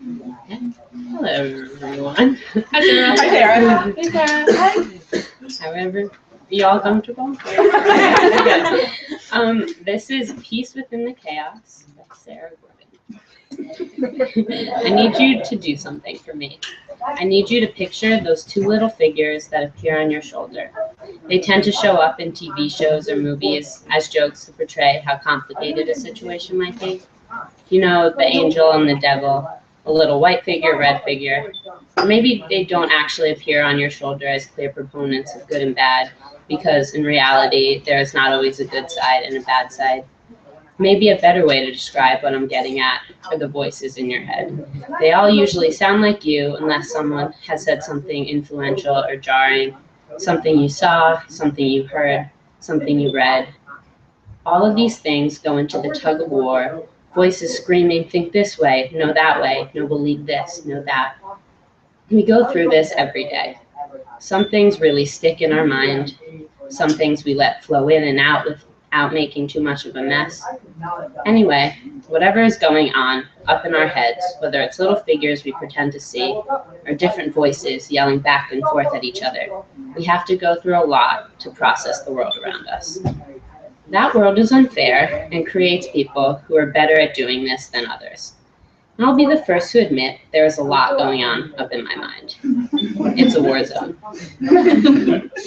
Hello, everyone. Hi, Sarah. Hi, Sarah. Hey, Sarah. However, you all comfortable? Good. This is Peace Within the Chaos by Sarah Gordon. I need you to do something for me. I need you to picture those two little figures that appear on your shoulder. They tend to show up in TV shows or movies as jokes to portray how complicated a situation might be. You know, the angel and the devil, a little white figure, red figure. Or maybe they don't actually appear on your shoulder as clear proponents of good and bad, because in reality, there is not always a good side and a bad side. Maybe a better way to describe what I'm getting at are the voices in your head. They all usually sound like you unless someone has said something influential or jarring, something you saw, something you heard, something you read. All of these things go into the tug of war, voices screaming, think this way, no that way, no believe this, no that. We go through this every day. Some things really stick in our mind. Some things we let flow in and out without making too much of a mess. Anyway, whatever is going on up in our heads, whether it's little figures we pretend to see or different voices yelling back and forth at each other, we have to go through a lot to process the world around us. That world is unfair and creates people who are better at doing this than others. And I'll be the first to admit there is a lot going on up in my mind. It's a war zone.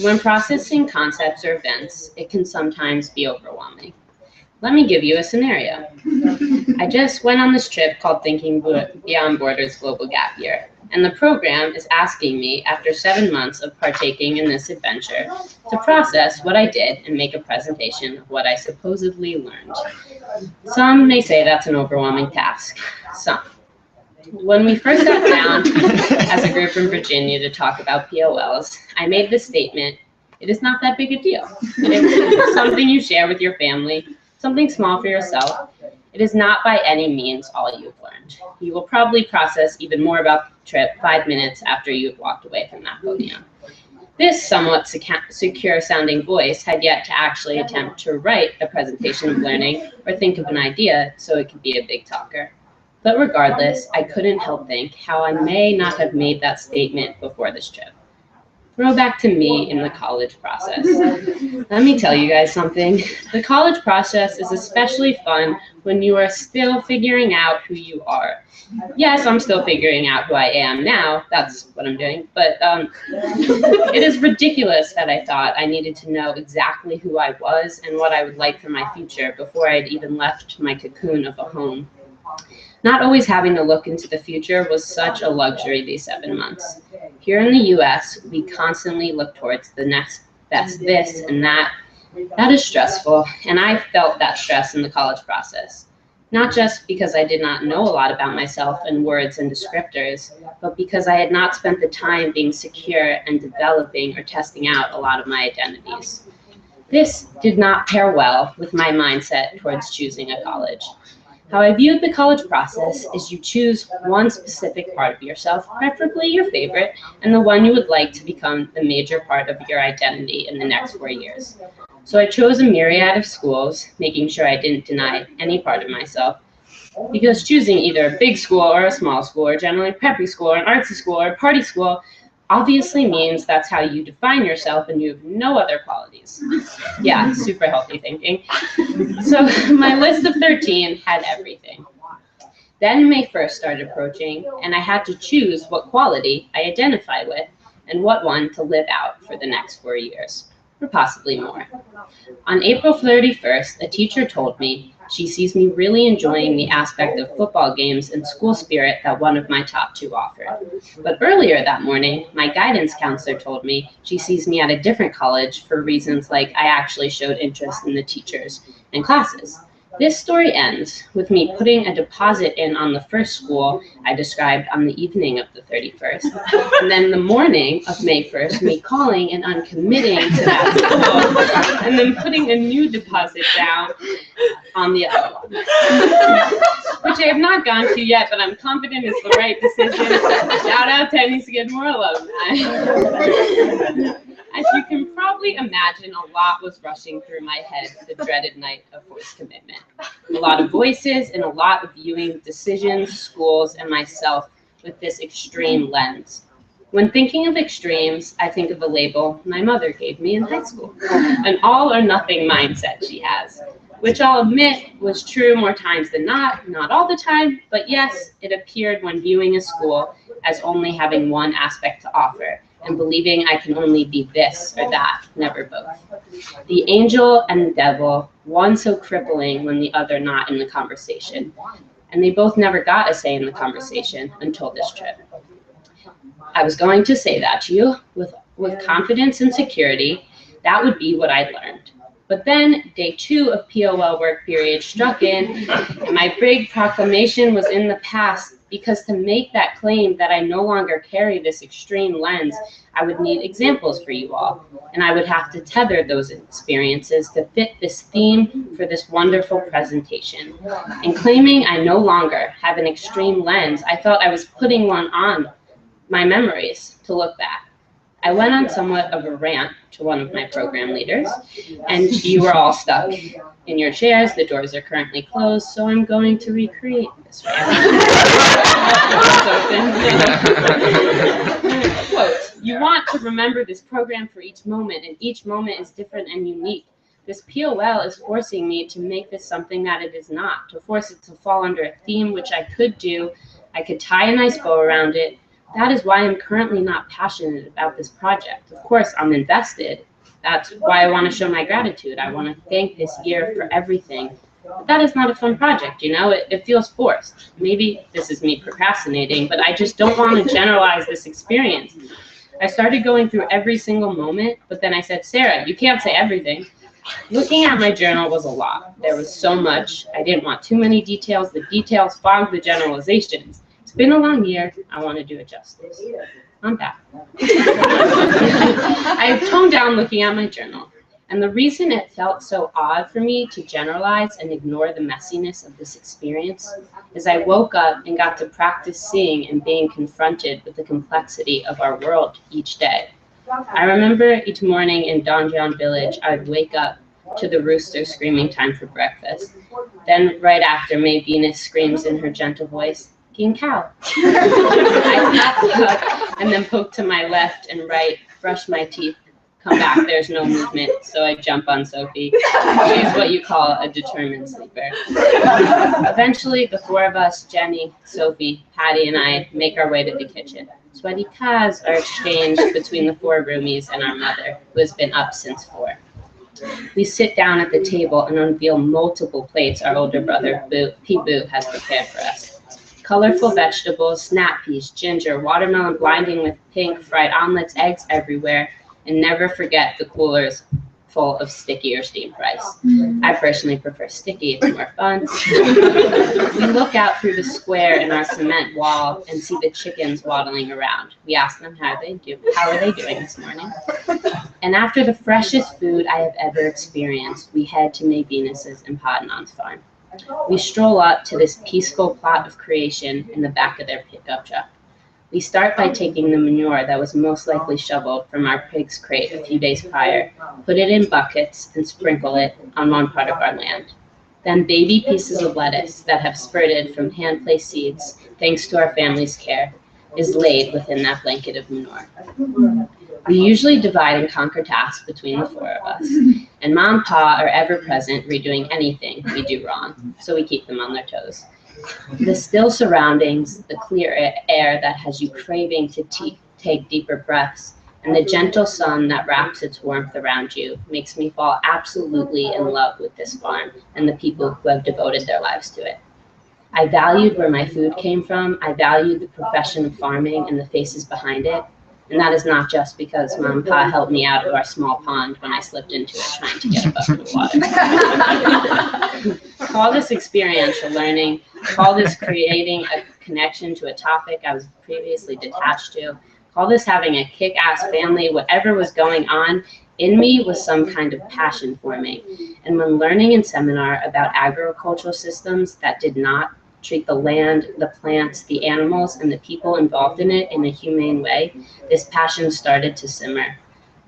When processing concepts or events, it can sometimes be overwhelming. Let me give you a scenario. I just went on this trip called Thinking Beyond Borders Global Gap Year, and the program is asking me, after 7 months of partaking in this adventure, to process what I did and make a presentation of what I supposedly learned. Some may say that's an overwhelming task. Some. When we first sat down as a group in Virginia to talk about POLs, I made this statement: it is not that big a deal. It's something you share with your family, something small for yourself. It is not by any means all you've learned. You will probably process even more about the trip 5 minutes after you've walked away from that podium. This somewhat secure-sounding voice had yet to actually attempt to write a presentation of learning or think of an idea so it could be a big talker. But regardless, I couldn't help think how I may not have made that statement before this trip. Throwback to me in the college process. Let me tell you guys something. The college process is especially fun when you are still figuring out who you are. Yes, I'm still figuring out who I am now. That's what I'm doing. But it is ridiculous that I thought I needed to know exactly who I was and what I would like for my future before I'd even left my cocoon of a home. Not always having to look into the future was such a luxury these 7 months. Here in the US, we constantly look towards the next best this and that. That is stressful, and I felt that stress in the college process. Not just because I did not know a lot about myself in words and descriptors, but because I had not spent the time being secure and developing or testing out a lot of my identities. This did not pair well with my mindset towards choosing a college. How I viewed the college process is you choose one specific part of yourself, preferably your favorite, and the one you would like to become the major part of your identity in the next 4 years. So I chose a myriad of schools, making sure I didn't deny any part of myself, because choosing either a big school or a small school, or generally preppy school, or an artsy school, or a party school, obviously means that's how you define yourself and you have no other qualities. Yeah, super healthy thinking. So my list of 13 had everything. Then May 1st started approaching, and I had to choose what quality I identify with and what one to live out for the next 4 years, or possibly more. On April 31st, a teacher told me she sees me really enjoying the aspect of football games and school spirit that one of my top 2 offered. But earlier that morning, my guidance counselor told me she sees me at a different college for reasons like I actually showed interest in the teachers and classes. This story ends with me putting a deposit in on the first school I described on the evening of the 31st, and then the morning of May 1st, me calling and uncommitting to that school, and then putting a new deposit down on the other one, which I have not gone to yet, but I'm confident it's the right decision. Shout out to NC Skidmore alumni. As you can probably probably imagine a lot was rushing through my head the dreaded night of forced commitment. A lot of voices and a lot of viewing decisions, schools, and myself with this extreme lens. When thinking of extremes, I think of a label my mother gave me in high school, an all or nothing mindset she has, which I'll admit was true more times than not all the time, but yes, it appeared when viewing a school as only having one aspect to offer and believing I can only be this or that, never both. The angel and the devil, one so crippling when the other not in the conversation. And they both never got a say in the conversation until this trip. I was going to say that to you with confidence and security. That would be what I learned. But then day 2 of POL work period struck in, and my big proclamation was in the past, because to make that claim that I no longer carry this extreme lens, I would need examples for you all, and I would have to tether those experiences to fit this theme for this wonderful presentation. In claiming I no longer have an extreme lens, I felt I was putting one on my memories to look back. I went on somewhat of a rant to one of my program leaders, and you were all stuck in your chairs. The doors are currently closed, so I'm going to recreate this rant. Quote, "You want to remember this program for each moment, and each moment is different and unique. This POL is forcing me to make this something that it is not, to force it to fall under a theme which I could do. I could tie a nice bow around it. That is why I'm currently not passionate about this project. Of course, I'm invested. That's why I want to show my gratitude. I want to thank this year for everything. But that is not a fun project, you know? It feels forced. Maybe this is me procrastinating, but I just don't want to generalize this experience. I started going through every single moment, but then I said, Sarah, you can't say everything. Looking at my journal was a lot. There was so much. I didn't want too many details. The details fogged the generalizations. It's been a long year. I want to do it justice. I'm back. I toned down looking at my journal, and the reason it felt so odd for me to generalize and ignore the messiness of this experience is I woke up and got to practice seeing and being confronted with the complexity of our world each day. I remember each morning in Donjon Village, I would wake up to the rooster screaming time for breakfast. Then right after, May Venus screams in her gentle voice, "King cow." I snap up and then poke to my left and right, brush my teeth, come back, there's no movement, so I jump on Sophie. She's what you call a determined sleeper. Eventually, the 4 of us, Jenny, Sophie, Patty, and I, make our way to the kitchen. Sweaty paws are exchanged between the 4 roomies and our mother, who has been up since 4. We sit down at the table and unveil multiple plates our older brother, P-Boo, has prepared for us. Colorful vegetables, snap peas, ginger, watermelon blinding with pink, fried omelets, eggs everywhere, and never forget the coolers full of sticky or steamed rice. I personally prefer sticky, it's more fun. We look out through the square in our cement wall and see the chickens waddling around. We ask them how are they doing this morning? And after the freshest food I have ever experienced, we head to May Venus's and Podnon's farm. We stroll up to this peaceful plot of creation in the back of their pickup truck. We start by taking the manure that was most likely shoveled from our pig's crate a few days prior, put it in buckets, and sprinkle it on one part of our land. Then baby pieces of lettuce that have spurted from hand-placed seeds, thanks to our family's care, is laid within that blanket of manure. We usually divide and conquer tasks between the 4 of us, and Mom and Pa are ever present redoing anything we do wrong, so we keep them on their toes. The still surroundings, the clear air that has you craving to take deeper breaths, and the gentle sun that wraps its warmth around you makes me fall absolutely in love with this farm and the people who have devoted their lives to it. I valued where my food came from. I valued the profession of farming and the faces behind it. And that is not just because Mom and Pa helped me out of our small pond when I slipped into it trying to get a bucket of water. Call this experiential learning, call this creating a connection to a topic I was previously detached to, call this having a kick-ass family. Whatever was going on in me was some kind of passion for me. And when learning in seminar about agricultural systems that did not treat the land, the plants, the animals, and the people involved in it in a humane way, this passion started to simmer.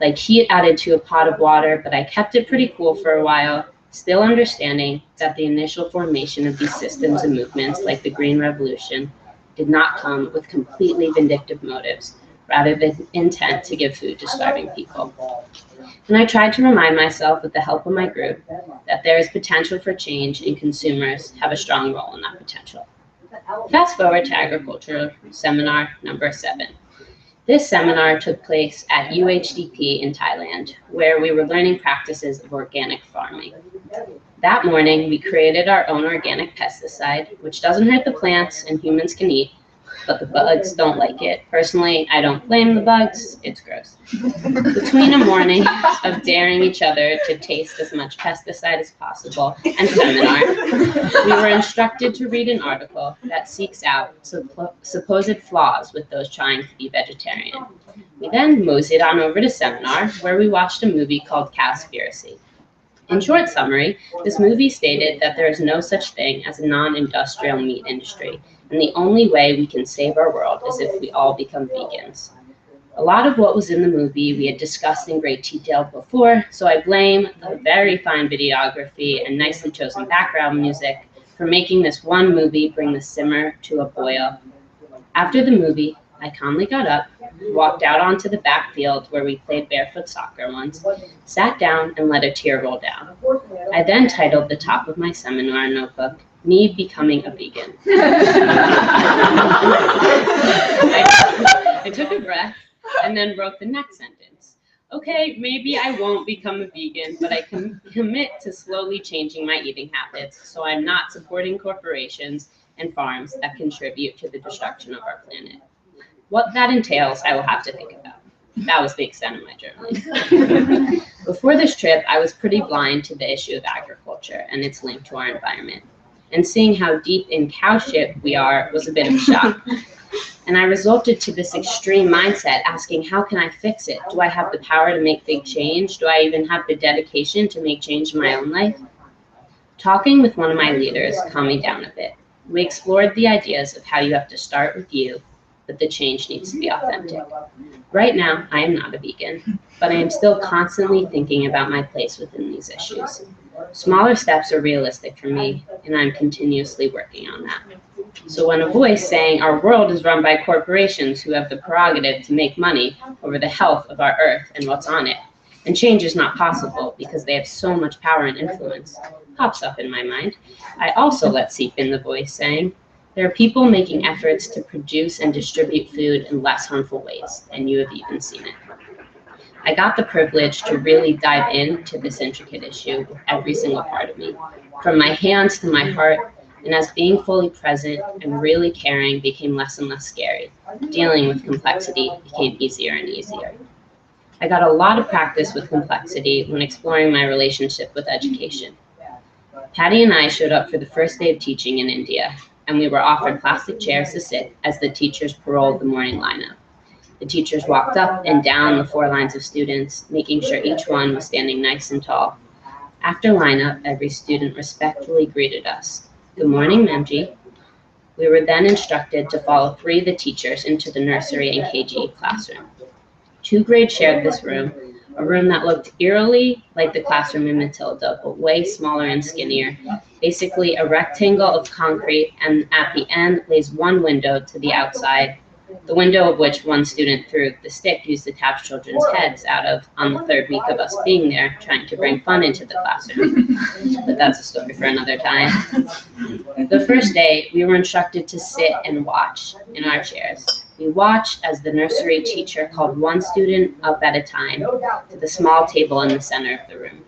like heat added to a pot of water, but I kept it pretty cool for a while, still understanding that the initial formation of these systems and movements, like the Green Revolution, did not come with completely vindictive motives, rather than intent to give food to starving people. And I tried to remind myself, with the help of my group, that there is potential for change and consumers have a strong role in that potential. Fast forward to agricultural seminar number 7. This seminar took place at UHDP in Thailand, where we were learning practices of organic farming. That morning, we created our own organic pesticide, which doesn't hurt the plants and humans can eat, but the bugs don't like it. Personally, I don't blame the bugs, it's gross. Between a morning of daring each other to taste as much pesticide as possible and seminar, we were instructed to read an article that seeks out supposed flaws with those trying to be vegetarian. We then moseyed on over to seminar, where we watched a movie called Cowspiracy. In short summary, this movie stated that there is no such thing as a non-industrial meat industry, and the only way we can save our world is if we all become vegans. A lot of what was in the movie we had discussed in great detail before, so I blame the very fine videography and nicely chosen background music for making this one movie bring the simmer to a boil. After the movie, I calmly got up, walked out onto the backfield where we played barefoot soccer once, sat down and let a tear roll down. I then titled the top of my seminar notebook, "Me Becoming a Vegan." I took a breath and then wrote the next sentence. Okay, maybe I won't become a vegan, but I can commit to slowly changing my eating habits so I'm not supporting corporations and farms that contribute to the destruction of our planet. What that entails, I will have to think about. That was the extent of my journaling. Before this trip, I was pretty blind to the issue of agriculture and its link to our environment. And seeing how deep in cow shit we are was a bit of a shock. And I resorted to this extreme mindset, asking, how can I fix it? Do I have the power to make big change? Do I even have the dedication to make change in my own life? Talking with one of my leaders calmed me down a bit. We explored the ideas of how you have to start with you, but the change needs to be authentic. Right now, I am not a vegan, but I am still constantly thinking about my place within these issues. Smaller steps are realistic for me, and I'm continuously working on that. So when a voice saying our world is run by corporations who have the prerogative to make money over the health of our earth and what's on it, and change is not possible because they have so much power and influence, pops up in my mind, I also let seep in the voice saying, there are people making efforts to produce and distribute food in less harmful ways, and you have even seen it. I got the privilege to really dive into this intricate issue with every single part of me, from my hands to my heart, and as being fully present and really caring became less and less scary, dealing with complexity became easier and easier. I got a lot of practice with complexity when exploring my relationship with education. Patty and I showed up for the first day of teaching in India, and we were offered plastic chairs to sit as the teachers paroled the morning lineup. The teachers walked up and down the 4 lines of students, making sure each one was standing nice and tall. After lineup, every student respectfully greeted us. Good morning, Memji. We were then instructed to follow 3 of the teachers into the nursery and KG classroom. 2 grades shared this room, a room that looked eerily like the classroom in Matilda, but way smaller and skinnier. Basically a rectangle of concrete, and at the end lays one window to the outside, the window of which one student threw the stick used to tap children's heads out of on the 3rd week of us being there, trying to bring fun into the classroom. But that's a story for another time. The first day, we were instructed to sit and watch in our chairs. We watched as the nursery teacher called one student up at a time to the small table in the center of the room.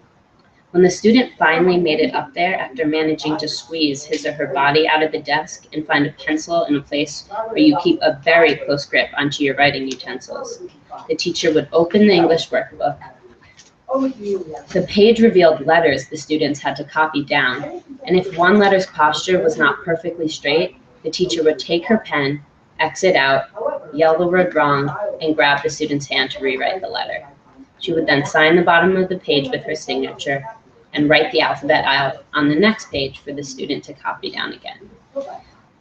When the student finally made it up there after managing to squeeze his or her body out of the desk and find a pencil in a place where you keep a very close grip onto your writing utensils, the teacher would open the English workbook. The page revealed letters the students had to copy down, and if one letter's posture was not perfectly straight, the teacher would take her pen, exit out, yell the word wrong, and grab the student's hand to rewrite the letter. She would then sign the bottom of the page with her signature and write the alphabet out on the next page for the student to copy down again.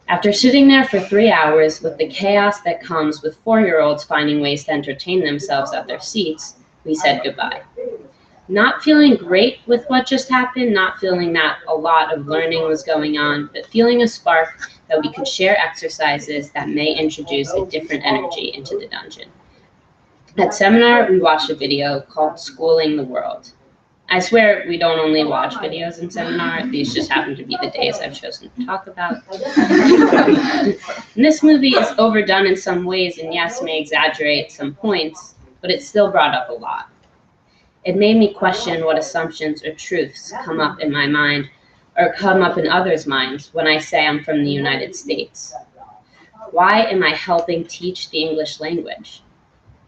After sitting there for 3 hours with the chaos that comes with 4-year-olds finding ways to entertain themselves at their seats, We said goodbye. Not feeling great with what just happened, not feeling that a lot of learning was going on, but feeling a spark that we could share exercises that may introduce a different energy into the dungeon. At seminar, we watched a video called Schooling the World. I swear we don't only watch videos in seminar, these just happen to be the days I've chosen to talk about. And this movie is overdone in some ways and yes, may exaggerate some points, but it still brought up a lot. It made me question what assumptions or truths come up in my mind or come up in others' minds when I say I'm from the United States. Why am I helping teach the English language?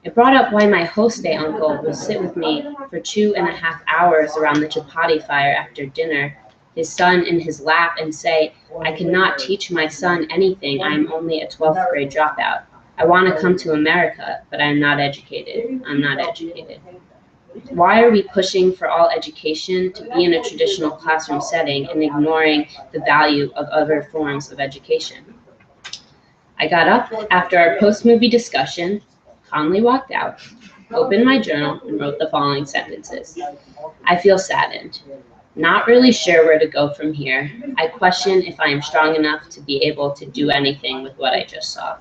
It brought up why my host day uncle will sit with me for 2.5 hours around the chapati fire after dinner, his son in his lap, and say, I cannot teach my son anything. I am only a 12th grade dropout. I want to come to America, but I'm not educated. I'm not educated. Why are we pushing for all education to be in a traditional classroom setting and ignoring the value of other forms of education? I got up after our post-movie discussion, calmly walked out, opened my journal, and wrote the following sentences. I feel saddened. Not really sure where to go from here. I question if I am strong enough to be able to do anything with what I just saw.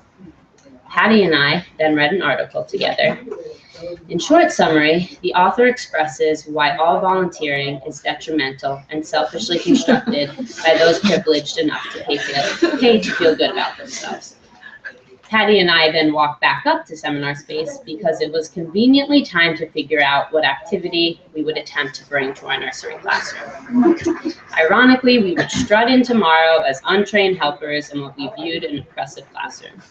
Patty and I then read an article together. In short summary, the author expresses why all volunteering is detrimental and selfishly constructed by those privileged enough to pay to feel good about themselves. Patty and I then walked back up to seminar space because it was conveniently time to figure out what activity we would attempt to bring to our nursery classroom. Ironically, we would strut in tomorrow as untrained helpers in what we viewed an oppressive classroom.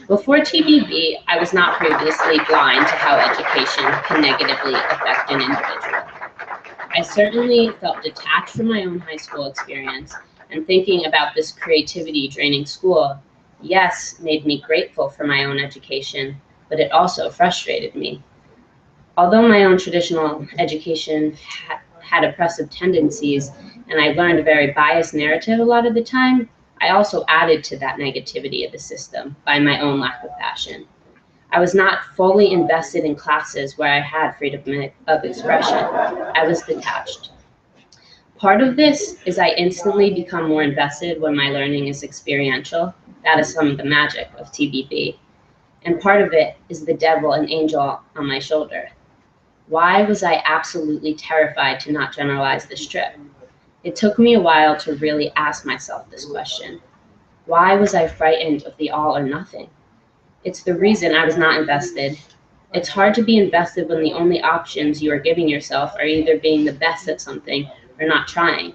Before TBB, I was not previously blind to how education can negatively affect an individual. I certainly felt detached from my own high school experience, and thinking about this creativity draining school, yes, made me grateful for my own education, but it also frustrated me. Although my own traditional education had oppressive tendencies, and I learned a very biased narrative a lot of the time, I also added to that negativity of the system by my own lack of passion. I was not fully invested in classes where I had freedom of expression. I was detached. Part of this is I instantly become more invested when my learning is experiential. That is some of the magic of TBB. And part of it is the devil and angel on my shoulder. Why was I absolutely terrified to not generalize this trip? It took me a while to really ask myself this question. Why was I frightened of the all or nothing? It's the reason I was not invested. It's hard to be invested when the only options you are giving yourself are either being the best at something or not trying.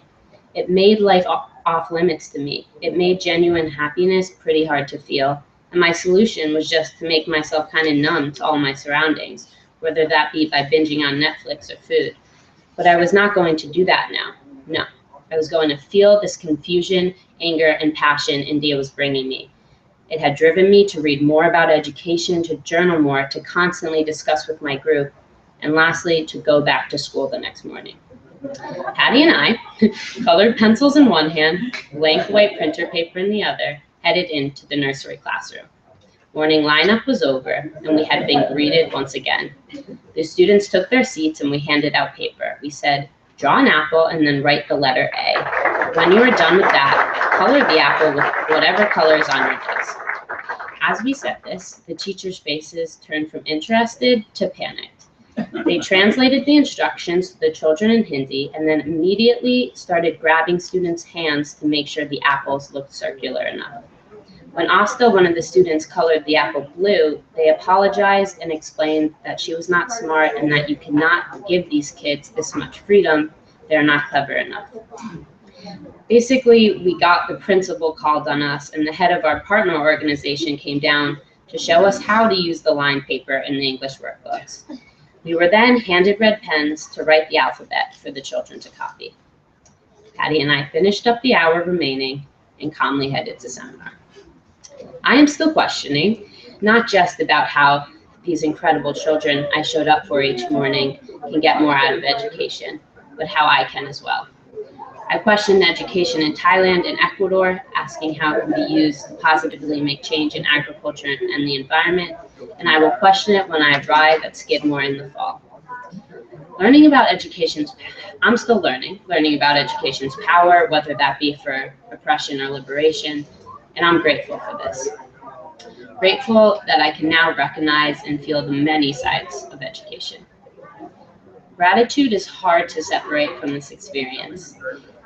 It made life off limits to me. It made genuine happiness pretty hard to feel. And my solution was just to make myself kind of numb to all my surroundings, whether that be by binging on Netflix or food. But I was not going to do that now. No, I was going to feel this confusion, anger, and passion India was bringing me. It had driven me to read more about education, to journal more, to constantly discuss with my group, and lastly, to go back to school the next morning. Patty and I, colored pencils in one hand, blank white printer paper in the other, headed into the nursery classroom. Morning lineup was over, and we had been greeted once again. The students took their seats, and we handed out paper. We said, draw an apple and then write the letter A. When you are done with that, color the apple with whatever color is on your desk. As we said this, the teachers' faces turned from interested to panicked. They translated the instructions to the children in Hindi and then immediately started grabbing students' hands to make sure the apples looked circular enough. When Asta, one of the students, colored the apple blue, they apologized and explained that she was not smart and that you cannot give these kids this much freedom. They're not clever enough. Basically, we got the principal called on us, and the head of our partner organization came down to show us how to use the line paper in the English workbooks. We were then handed red pens to write the alphabet for the children to copy. Patty and I finished up the hour remaining and calmly headed to seminar. I am still questioning, not just about how these incredible children I showed up for each morning can get more out of education, but how I can as well. I questioned education in Thailand and Ecuador, asking how it can be used to positively make change in agriculture and the environment, and I will question it when I arrive at Skidmore in the fall. Learning about I'm still learning about education's power, whether that be for oppression or liberation, and I'm grateful for this. Grateful that I can now recognize and feel the many sides of education. Gratitude is hard to separate from this experience.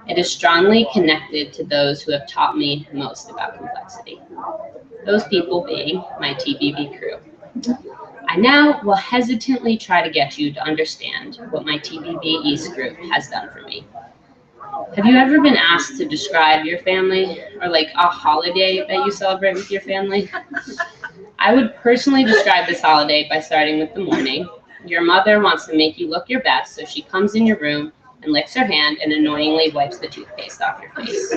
It is strongly connected to those who have taught me most about complexity. Those people being my TBB crew. I now will hesitantly try to get you to understand what my TBB East group has done for me. Have you ever been asked to describe your family or like a holiday that you celebrate with your family? I would personally describe this holiday by starting with the morning. Your mother wants to make you look your best, so she comes in your room and licks her hand and annoyingly wipes the toothpaste off your face.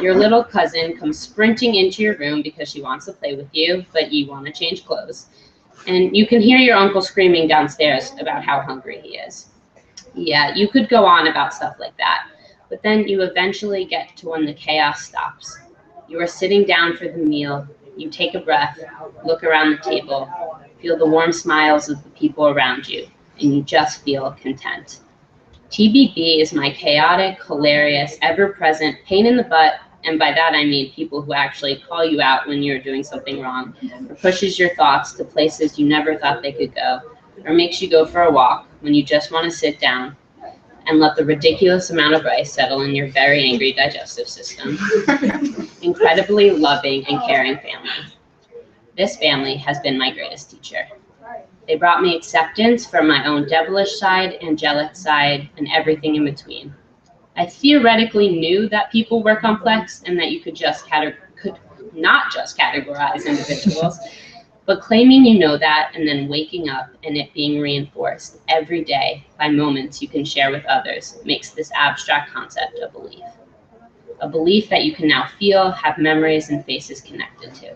Your little cousin comes sprinting into your room because she wants to play with you, but you want to change clothes. And you can hear your uncle screaming downstairs about how hungry he is. Yeah, you could go on about stuff like that, but then you eventually get to when the chaos stops. You are sitting down for the meal, you take a breath, look around the table, feel the warm smiles of the people around you, and you just feel content. TBB is my chaotic, hilarious, ever-present pain in the butt, and by that I mean people who actually call you out when you're doing something wrong, or pushes your thoughts to places you never thought they could go, or makes you go for a walk when you just want to sit down and let the ridiculous amount of rice settle in your very angry digestive system. Incredibly loving and caring family. This family has been my greatest teacher. They brought me acceptance from my own devilish side, angelic side, and everything in between. I theoretically knew that people were complex and that you could not just categorize individuals, but claiming you know that and then waking up and it being reinforced every day by moments you can share with others makes this abstract concept a belief. A belief that you can now feel, have memories and faces connected to.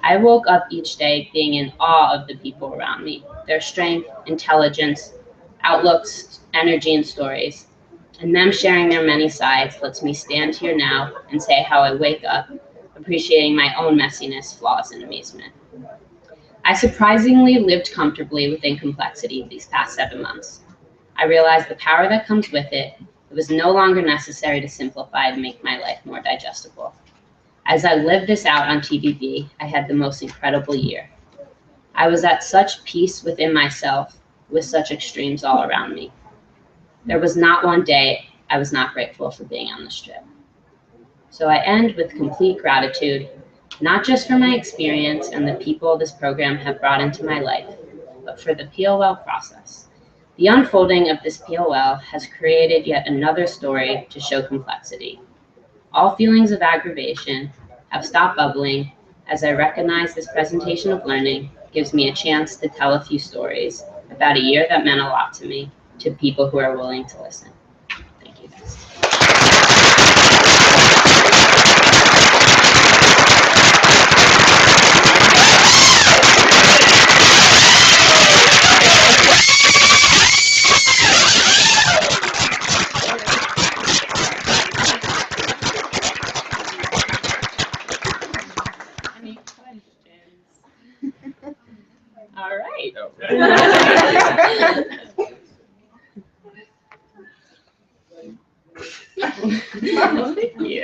I woke up each day being in awe of the people around me, their strength, intelligence, outlooks, energy, and stories. And them sharing their many sides lets me stand here now and say how I wake up, appreciating my own messiness, flaws, and amazement. I surprisingly lived comfortably within complexity these past 7 months. I realized the power that comes with it. It was no longer necessary to simplify to make my life more digestible. As I lived this out on TBB, I had the most incredible year. I was at such peace within myself with such extremes all around me. There was not one day I was not grateful for being on this trip. So I end with complete gratitude, not just for my experience and the people this program have brought into my life, but for the POL process. The unfolding of this POL has created yet another story to show complexity. All feelings of aggravation have stopped bubbling as I recognize this presentation of learning gives me a chance to tell a few stories about a year that meant a lot to me, to people who are willing to listen. Thank you guys. Any questions? All right. Thank you.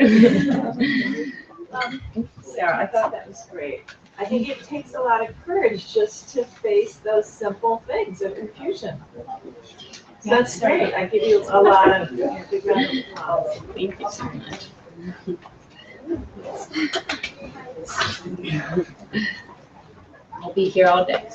Sarah, I thought that was great. I think it takes a lot of courage just to face those simple things of confusion. So that's great. I give you a lot of big round of applause. Thank you so much. I'll be here all day.